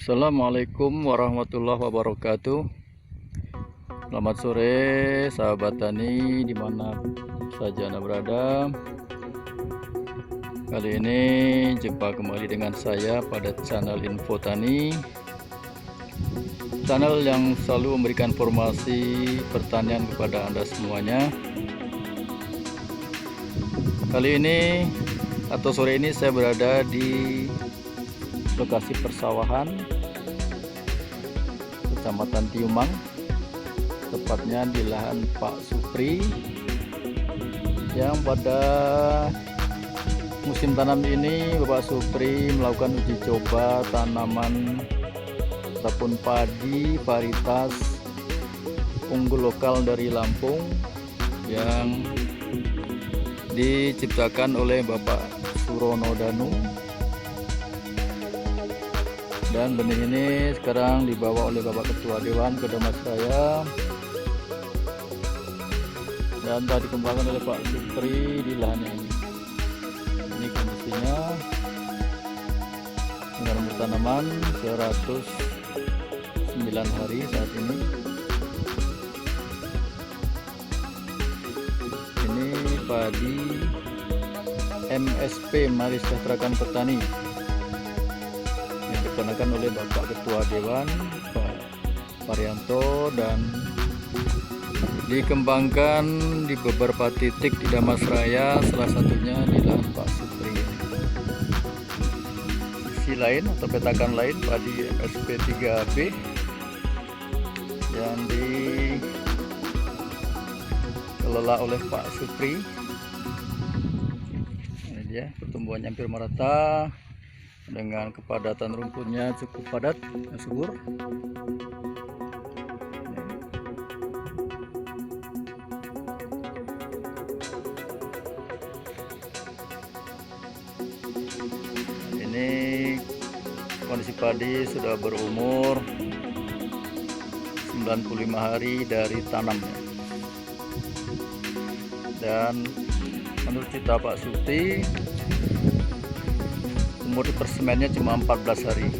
Assalamualaikum warahmatullahi wabarakatuh. Selamat sore sahabat tani dimana saja Anda berada. Kali ini jumpa kembali dengan saya pada channel Info Tani, channel yang selalu memberikan informasi pertanian kepada Anda semuanya. Kali ini atau sore ini saya berada di lokasi persawahan Kecamatan Tiumang, tepatnya di lahan Pak Supri, yang pada musim tanam ini Bapak Supri melakukan uji coba tanaman ataupun padi varietas unggul lokal dari Lampung yang diciptakan oleh Bapak Surono Danu. Dan benih ini sekarang dibawa oleh Bapak Ketua Dewan ke Damasraya dan telah dikembangkan oleh Pak Supri di lahannya ini. Ini kondisinya dengan umur tanaman 109 hari saat ini. Ini padi MSP, Mari Sejahterakan Petani, digunakan oleh Bapak Ketua Dewan Pak Parianto dan dikembangkan di beberapa titik di Damasraya, salah satunya di lahan Pak Supri. Sisi lain atau petakan lain padi SP3B yang dikelola oleh Pak Supri. Ini dia, pertumbuhannya hampir merata dengan kepadatan rumputnya cukup padat dan subur. Ini kondisi padi sudah berumur 95 hari dari tanamnya, dan menurut cerita Pak Supri umur persemennya cuma 14 hari.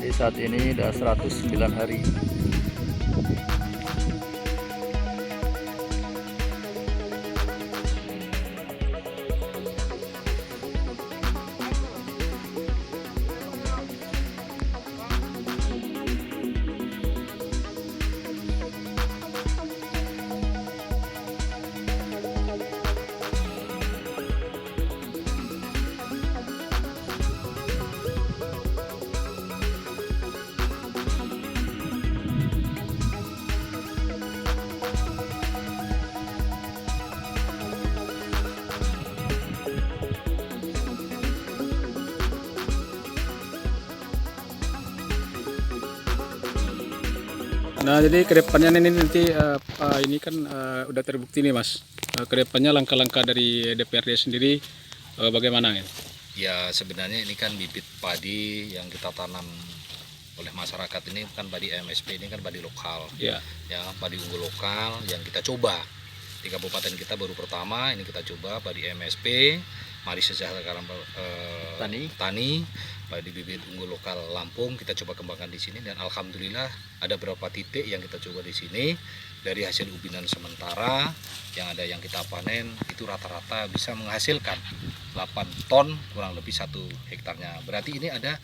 Jadi saat ini sudah 109 hari. Nah, jadi kedepannya ini nanti ini kan udah terbukti nih Mas. Kedepannya langkah-langkah dari DPRD sendiri bagaimana ya? Ya sebenarnya ini kan bibit padi yang kita tanam oleh masyarakat ini kan padi MSP, ini kan padi lokal. Ya. Ya, padi unggul lokal yang kita coba di kabupaten kita baru pertama ini kita coba padi MSP, Mari Sejahterakan Tani, padi bibit unggul lokal Lampung kita coba kembangkan di sini, dan alhamdulillah ada beberapa titik yang kita coba di sini. Dari hasil ubinan sementara yang ada yang kita panen itu rata-rata bisa menghasilkan 8 ton kurang lebih 1 hektarnya. Berarti ini ada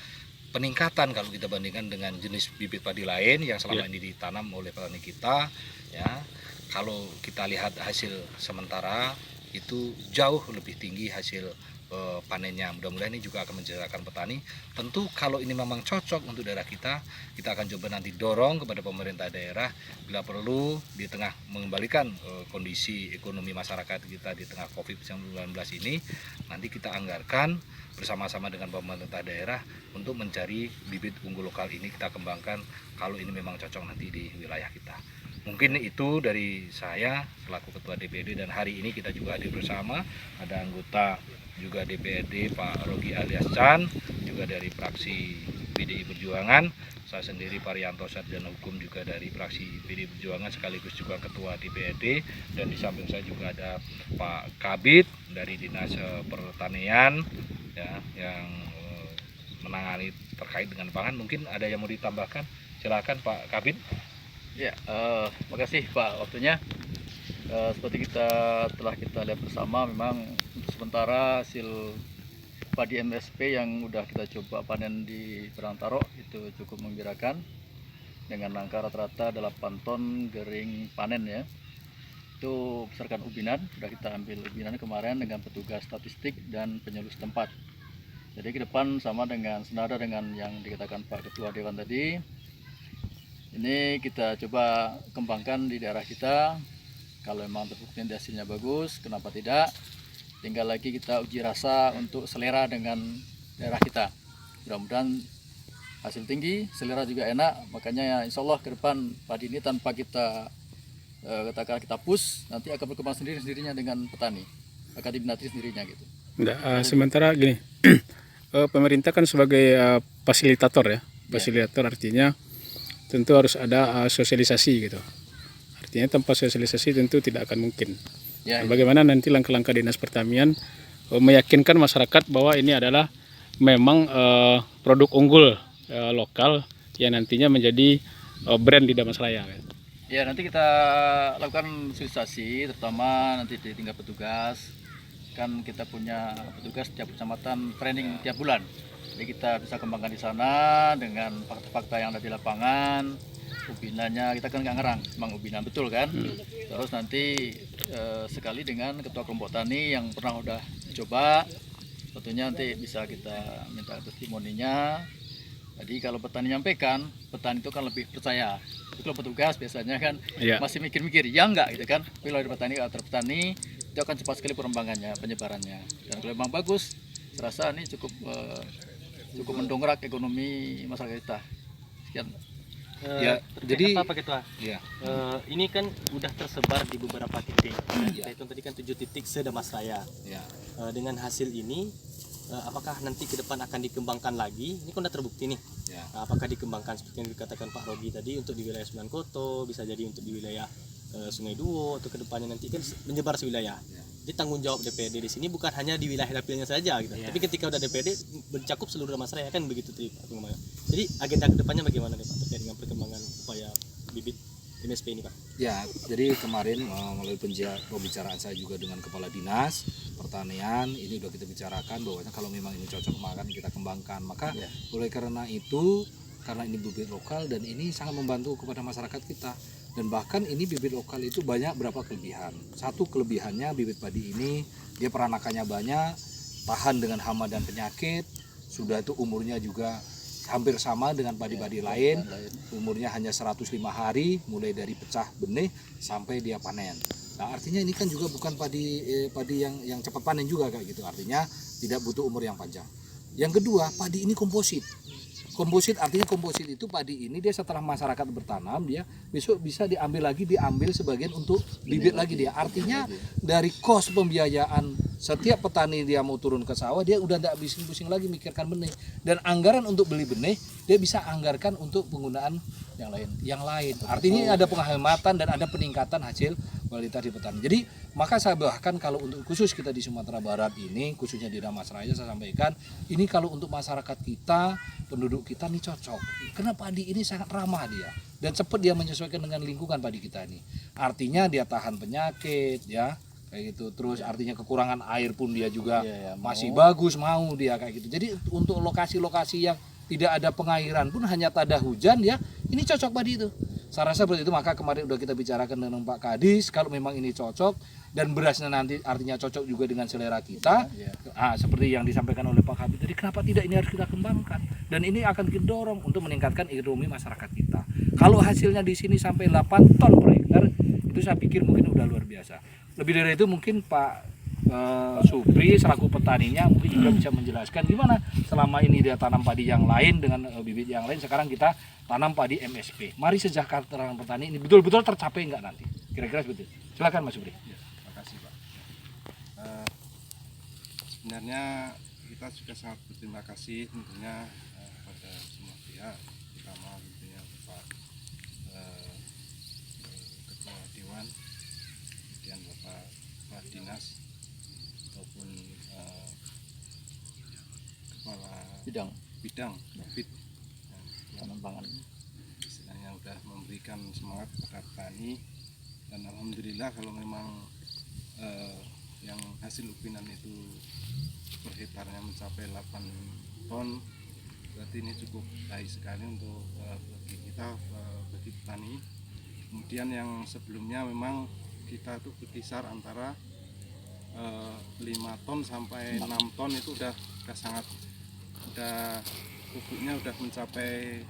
peningkatan kalau kita bandingkan dengan jenis bibit padi lain yang selama ini ditanam oleh petani kita. Ya, kalau kita lihat hasil sementara itu jauh lebih tinggi hasil panennya. Mudah-mudahan ini juga akan menjadikan petani. Tentu kalau ini memang cocok untuk daerah kita akan coba nanti dorong kepada pemerintah daerah bila perlu di tengah mengembalikan kondisi ekonomi masyarakat kita di tengah COVID-19 ini, nanti kita anggarkan bersama-sama dengan pemerintah daerah untuk mencari bibit unggul lokal ini kita kembangkan kalau ini memang cocok nanti di wilayah kita. Mungkin itu dari saya selaku Ketua DPRD, dan hari ini kita juga hadir bersama ada anggota juga DPRD Pak Rogi alias Chan, juga dari fraksi PDI Perjuangan, saya sendiri Parianto Sarjana Hukum juga dari fraksi PDI Perjuangan sekaligus juga Ketua DPRD, dan di samping saya juga ada Pak Kabid dari Dinas Pertanian ya, yang menangani terkait dengan pangan. Mungkin ada yang mau ditambahkan, silakan Pak Kabin. Ya, makasih Pak waktunya. Seperti telah kita lihat bersama, memang untuk sementara hasil padi MSP yang udah kita coba panen di Perantaro itu cukup menggembirakan dengan angka rata-rata 8 ton gering panen ya. Itu berdasarkan ubinan, sudah kita ambil ubinan kemarin dengan petugas statistik dan penyuluh setempat. Jadi ke depan sama dengan senada dengan yang dikatakan Pak Ketua Dewan tadi, ini kita coba kembangkan di daerah kita. Kalau memang terbukti hasilnya bagus, kenapa tidak? Tinggal lagi kita uji rasa untuk selera dengan daerah kita. Mudah-mudahan hasil tinggi, selera juga enak. Makanya ya insya Allah ke depan padi ini tanpa kita katakan kita push, nanti akan berkembang sendirinya dengan petani, akan diminati sendirinya gitu. Sementara gini, pemerintah kan sebagai fasilitator ya, fasilitator artinya tentu harus ada sosialisasi gitu. Artinya tanpa sosialisasi tentu tidak akan mungkin. Ya, bagaimana nanti langkah-langkah Dinas Pertanian meyakinkan masyarakat bahwa ini adalah memang produk unggul lokal yang nantinya menjadi brand di Damastraya. Ya, nanti kita lakukan sosialisasi, terutama nanti di tingkat petugas. Kan kita punya petugas tiap kecamatan training tiap bulan. Jadi kita bisa kembangkan di sana dengan fakta-fakta yang ada di lapangan. Ubinannya kita kan nggak ngerang, memang ubinan betul kan. Terus nanti sekali dengan ketua kelompok tani yang pernah udah coba, tentunya nanti bisa kita minta testimoninya. Jadi kalau petani nyampaikan, petani itu kan lebih percaya. Itu kalau petugas biasanya kan masih mikir-mikir, ya enggak gitu kan. Tapi kalau dari petani ke petani itu akan cepat sekali perkembangannya, penyebarannya. Dan kalau memang bagus, saya rasa ini cukup mendongkrak ekonomi masyarakat kita. Sekian. Jadi Pak Ketua, ini kan udah tersebar di beberapa titik. Itu tadi kan 7 titik se-Damastraya. Dengan hasil ini, apakah nanti ke depan akan dikembangkan lagi? Ini kan udah terbukti nih. Apakah dikembangkan seperti yang dikatakan Pak Rogi tadi untuk di wilayah Sembilan Koto, bisa jadi untuk di wilayah Sungai Duo, atau ke depannya nanti kan menyebar sewilayah. Jadi tanggung jawab DPD di sini bukan hanya di wilayah dapilnya saja gitu. Tapi ketika udah DPD mencakup seluruh Damastraya kan begitu tadi Pak. Jadi agenda kedepannya bagaimana nih Pak terkait dengan perkembangan upaya bibit MSP ini Pak? Ya, jadi kemarin melalui pembicaraan saya juga dengan Kepala Dinas Pertanian, ini udah kita bicarakan bahwa kalau memang ini cocok maka kita kembangkan. Maka oleh karena itu, karena ini bibit lokal dan ini sangat membantu kepada masyarakat kita. Dan bahkan ini bibit lokal itu banyak berapa kelebihan. Satu kelebihannya bibit padi ini dia peranakannya banyak, tahan dengan hama dan penyakit, sudah itu umurnya juga hampir sama dengan padi-padi lain, umurnya hanya 105 hari mulai dari pecah benih sampai dia panen. Nah, artinya ini kan juga bukan padi yang cepat panen juga kayak gitu, artinya tidak butuh umur yang panjang. Yang kedua, padi ini komposit. Komposit artinya komposit itu padi ini dia setelah masyarakat bertanam dia besok bisa diambil sebagian untuk bibit lagi dia. Artinya dari kos pembiayaan setiap petani dia mau turun ke sawah dia udah tidak bising-bising lagi mikirkan benih, dan anggaran untuk beli benih dia bisa anggarkan untuk penggunaan yang lain. Artinya ada penghematan dan ada peningkatan hasil kualitas di petani. Jadi maka saya bahkan kalau untuk khusus kita di Sumatera Barat ini, khususnya di Damastraya, saya sampaikan ini kalau untuk masyarakat kita, penduduk kita ini cocok. Karena padi ini sangat ramah dia dan cepat dia menyesuaikan dengan lingkungan padi kita ini. Artinya dia tahan penyakit ya kayak gitu. Terus artinya kekurangan air pun dia juga masih bagus, mau dia kayak gitu. Jadi untuk lokasi-lokasi yang tidak ada pengairan pun hanya tada hujan ya, ini cocok padi itu. Saya rasa seperti itu. Maka kemarin udah kita bicarakan dengan Pak Kadis, kalau memang ini cocok dan berasnya nanti artinya cocok juga dengan selera kita. Seperti yang disampaikan oleh Pak Kadis tadi, kenapa tidak ini harus kita kembangkan, dan ini akan kita dorong untuk meningkatkan ekonomi masyarakat kita. Kalau hasilnya di sini sampai 8 ton per hektar, itu saya pikir mungkin udah luar biasa. Lebih dari itu mungkin Pak Supri selaku petaninya mungkin juga bisa menjelaskan gimana selama ini dia tanam padi yang lain dengan bibit yang lain, sekarang kita tanam padi MSP. Mari sejahterakan petani ini betul-betul tercapai enggak nanti? Kira-kira seperti itu. Silakan Mas Supri. Terima kasih Pak. Sebenarnya kita juga sangat berterima kasih tentunya pada semua pihak, terutama tentunya Pak Ketua Dewan, kemudian Bapak Kepala Dinas maupun Kepala Bidang bidang bibit pengembangan. istilahnya udah memberikan semangat kepada petani, dan alhamdulillah kalau memang yang hasil upinan itu per hektarnya mencapai 8 ton, berarti ini cukup baik sekali untuk bagi kita, bagi petani. Kemudian yang sebelumnya memang kita tuh berkisar antara 5 ton sampai 6 ton itu udah sangat, udah pupuknya udah mencapai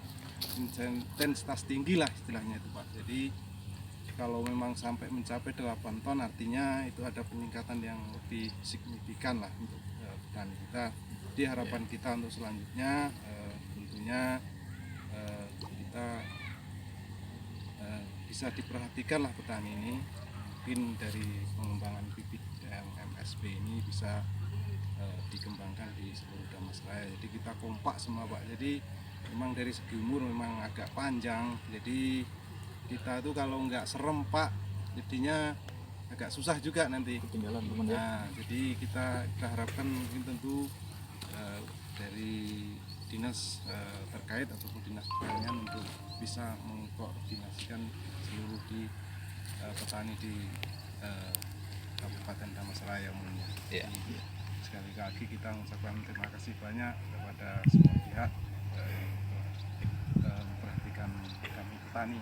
intensitas tinggi lah istilahnya itu Pak. Jadi kalau memang sampai mencapai 8 ton artinya itu ada peningkatan yang lebih signifikan lah untuk petani kita. Jadi harapan kita untuk selanjutnya tentunya kita bisa diperhatikan lah petani ini, mungkin dari pengembangan bibit yang MSP ini bisa dikembangkan di seluruh Damasraya. Jadi kita kompak semua Pak. Jadi memang dari segi umur memang agak panjang, jadi kita tuh kalau nggak serem Pak, jadinya agak susah juga nanti Ketinggalan teman ya. Nah, jadi kita harapkan mungkin tentu dari dinas terkait ataupun dinas pertanian untuk bisa mengkoordinasikan seluruh di petani di Kabupaten Damasraya umumnya. Ya. Sekali lagi kita mengucapkan terima kasih banyak kepada semua pihak yang memperhatikan kami petani.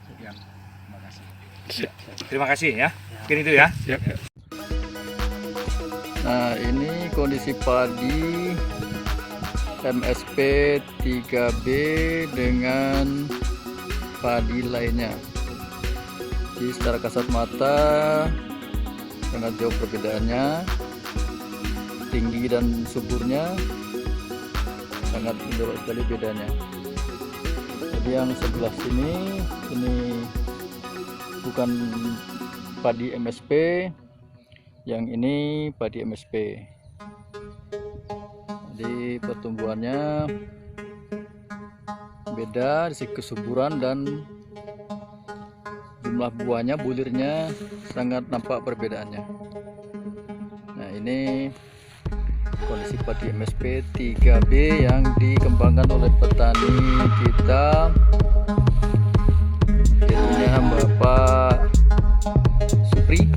Sekian, terima kasih. Terima kasih ya. Mungkin itu ya. Nah, ini kondisi padi MSP 3B dengan padi lainnya. Jadi secara kasat mata sangat jauh perbedaannya, tinggi dan suburnya sangat jauh sekali bedanya. Jadi yang sebelah sini ini bukan padi MSP, yang ini padi MSP. Jadi pertumbuhannya beda dari segi kesuburan dan jumlah buahnya, bulirnya sangat nampak perbedaannya. Nah, ini kondisi padi MSP 3B yang dikembangkan oleh petani kita, yaitu Bapak Supri.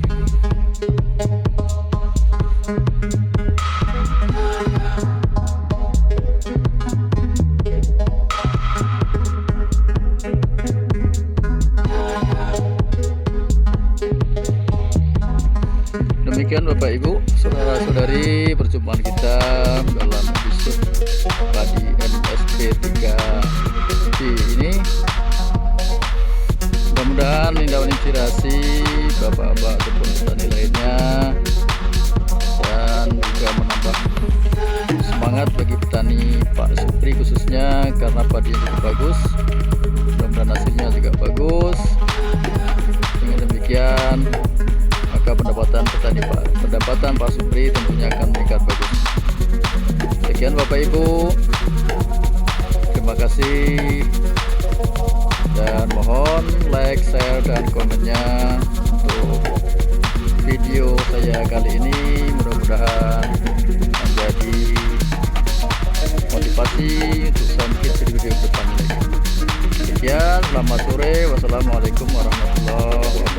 Demikian Bapak Ibu, saudara-saudari, perjumpaan kita dalam episode padi MSP 3B ini. Mudah-mudahan ini dapat inspirasi bapak-bapak ataupun petani lainnya dan juga menambah semangat bagi petani Pak Supri khususnya, karena padi yang cukup bagus, mudah-mudahan hasilnya juga bagus. Dengan demikian maka pendapatan Pak Supri tentunya akan meningkat bagus. Sekian Bapak Ibu, terima kasih, dan mohon like, share, dan komennya untuk video saya kali ini. Mudah-mudahan menjadi motivasi untuk sampai di video depan lagi. Sekian, selamat sore, wassalamualaikum warahmatullahi wabarakatuh.